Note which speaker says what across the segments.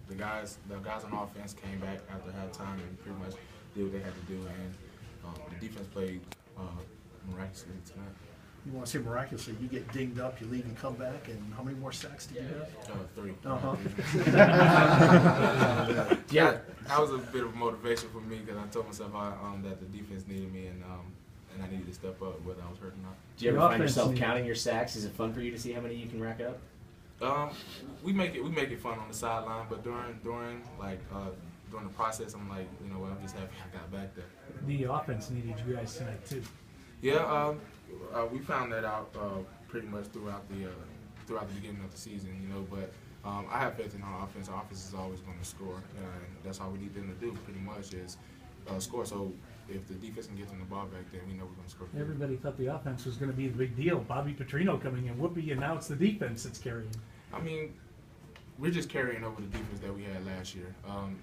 Speaker 1: the guys on offense came back after halftime and pretty much did what they had to do, and the defense played miraculously tonight.
Speaker 2: You want to say miraculously, you get dinged up, you leave and come back, and how many more sacks do you have?
Speaker 1: 3.
Speaker 2: Yeah.
Speaker 1: That was a bit of motivation for me because I told myself that the defense needed me, and I needed to step up whether I was hurt or not.
Speaker 3: Do you ever find yourself counting your sacks? Is it fun for you to see how many you can rack up?
Speaker 1: We make it fun on the sideline, but during the process, I'm like, you know what, I'm just happy I got back there.
Speaker 4: The offense needed you guys tonight too.
Speaker 1: Yeah, we found that out pretty much throughout the beginning of the season, you know. But I have faith in our offense. Our offense is always going to score, and that's all we need them to do. Pretty much is score. So if the defense can get them the ball back, then we know we're going to score.
Speaker 4: Everybody thought the offense was going to be the big deal. Bobby Petrino coming in, whoopee, and now it's the defense that's carrying.
Speaker 1: I mean, we're just carrying over the defense that we had last year.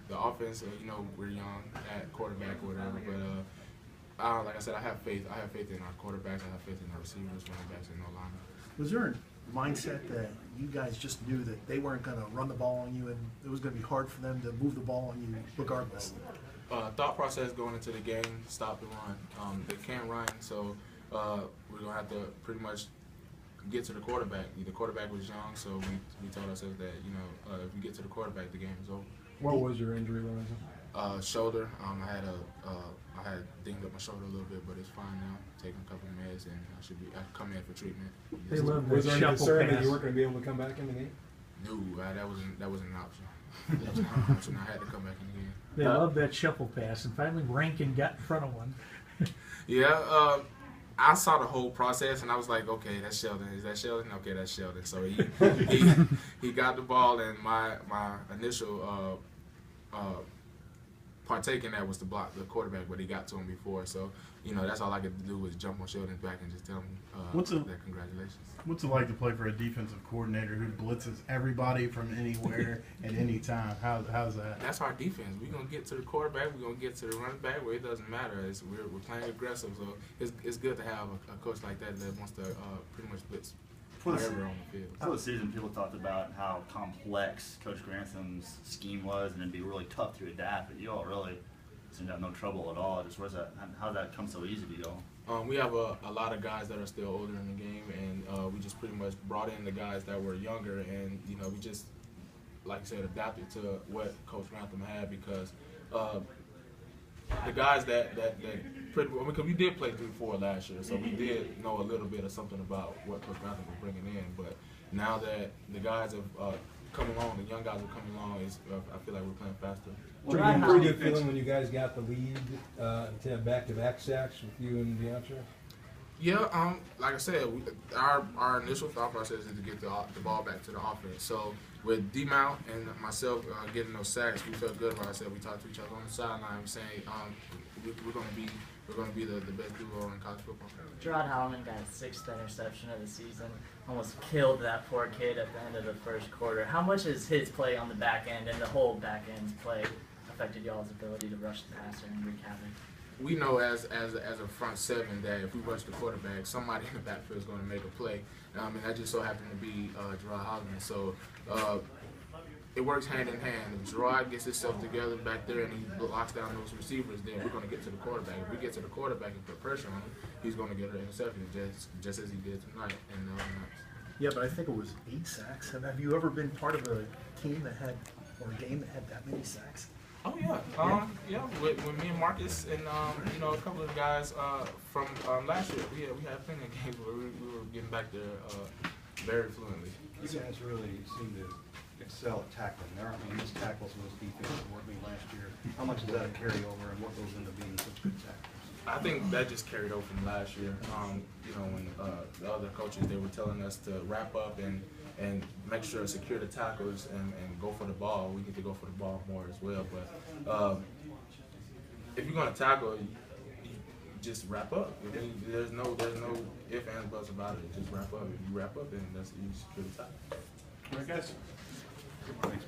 Speaker 1: The offense, you know, we're young at quarterback or whatever, but like I said, I have faith. I have faith in our quarterbacks. I have faith in our receivers, running backs, and no line.
Speaker 2: Was there a mindset that you guys just knew that they weren't going to run the ball on you and it was going to be hard for them to move the ball on you regardless?
Speaker 1: Thought process going into the game, stop the run. They can't run, so we're going to have to pretty much get to the quarterback. The quarterback was young, so we told ourselves that, you know, if we get to the quarterback, the game is over.
Speaker 5: What was your injury, Lorenzo?
Speaker 1: Shoulder. I had dinged up my shoulder a little bit, but it's fine now. Taking a couple of meds, and I come in for treatment.
Speaker 4: They love
Speaker 5: Was
Speaker 4: the
Speaker 5: there any
Speaker 4: shuffle
Speaker 5: concern that
Speaker 4: pass.
Speaker 5: you weren't going to be able to come back in the game?
Speaker 1: No, that wasn't an option. That wasn't an option. I had to come back in the game.
Speaker 4: They love that shuffle pass, and finally Rankin got in front of one.
Speaker 1: Yeah, I saw the whole process, and I was like, okay, that's Sheldon. Is that Sheldon? Okay, that's Sheldon. So he got the ball, and my initial partake in that was to block the quarterback, but he got to him before. So, you know, that's all I could do was jump on Sheldon's back and just tell him that congratulations.
Speaker 6: What's it like to play for a defensive coordinator who blitzes everybody from anywhere at any time? How's that?
Speaker 1: That's our defense. We're going to get to the quarterback. We're going to get to the running back where it doesn't matter. We're playing aggressive, so it's good to have a coach like that wants to pretty much blitz wherever on the field.
Speaker 7: Before the season, people talked about how complex Coach Grantham's scheme was, and it'd be really tough to adapt. But you all really seem to have no trouble at all. Just how did that come so easy to y'all?
Speaker 1: We have a lot of guys that are still older in the game, and we just pretty much brought in the guys that were younger, and you know we just, like I said, adapted to what Coach Grantham had because the guys because we did play 3-4 last year, so we did know a little bit of something about what Coach Grantham was bringing in. But now that the guys have come along, the young guys have come along, I feel like we're playing faster.
Speaker 5: Pretty good feeling when you guys got the lead to have back-to-back sacks with you and DeAndre?
Speaker 1: Yeah, like I said, our initial thought process is to get the ball back to the offense. So with D-Mount and myself getting those sacks, we felt good about ourselves. We talked to each other on the sideline saying we're going to be the best duo in college football.
Speaker 8: Gerard Holloman got his 6th interception of the season. Almost killed that poor kid at the end of the first quarter. How much has his play on the back end and the whole back end's play affected y'all's ability to rush the passer and wreak havoc?
Speaker 1: We know as a front seven that if we rush the quarterback, somebody in the backfield is going to make a play. And that just so happened to be Gerard Holloman. So it works hand in hand. If Gerard gets himself together back there and he locks down those receivers, then we're going to get to the quarterback. If we get to the quarterback and put pressure on him, he's going to get an interception just as he did tonight and the other nights.
Speaker 2: Yeah, but I think it was 8 sacks. Have you ever been part of a team that had, or a game that had that many sacks?
Speaker 1: Oh yeah, with me and Marcus and you know, a couple of guys from last year, we had plenty of games where we were getting back there very fluently.
Speaker 9: You guys really seem to excel at tackling. There aren't many missed tackles in this defense that weren't made last year. How much is that a carryover, and what goes into being such good tacklers?
Speaker 1: I think that just carried over from last year. You know, when the other coaches, they were telling us to wrap up and make sure to secure the tackles and go for the ball. We need to go for the ball more as well. But if you're going to tackle, you just wrap up. I mean, there's no ifs, ands, buts about it. Just wrap up. If you wrap up, then you secure the tackle.
Speaker 9: All right, guys. Thanks.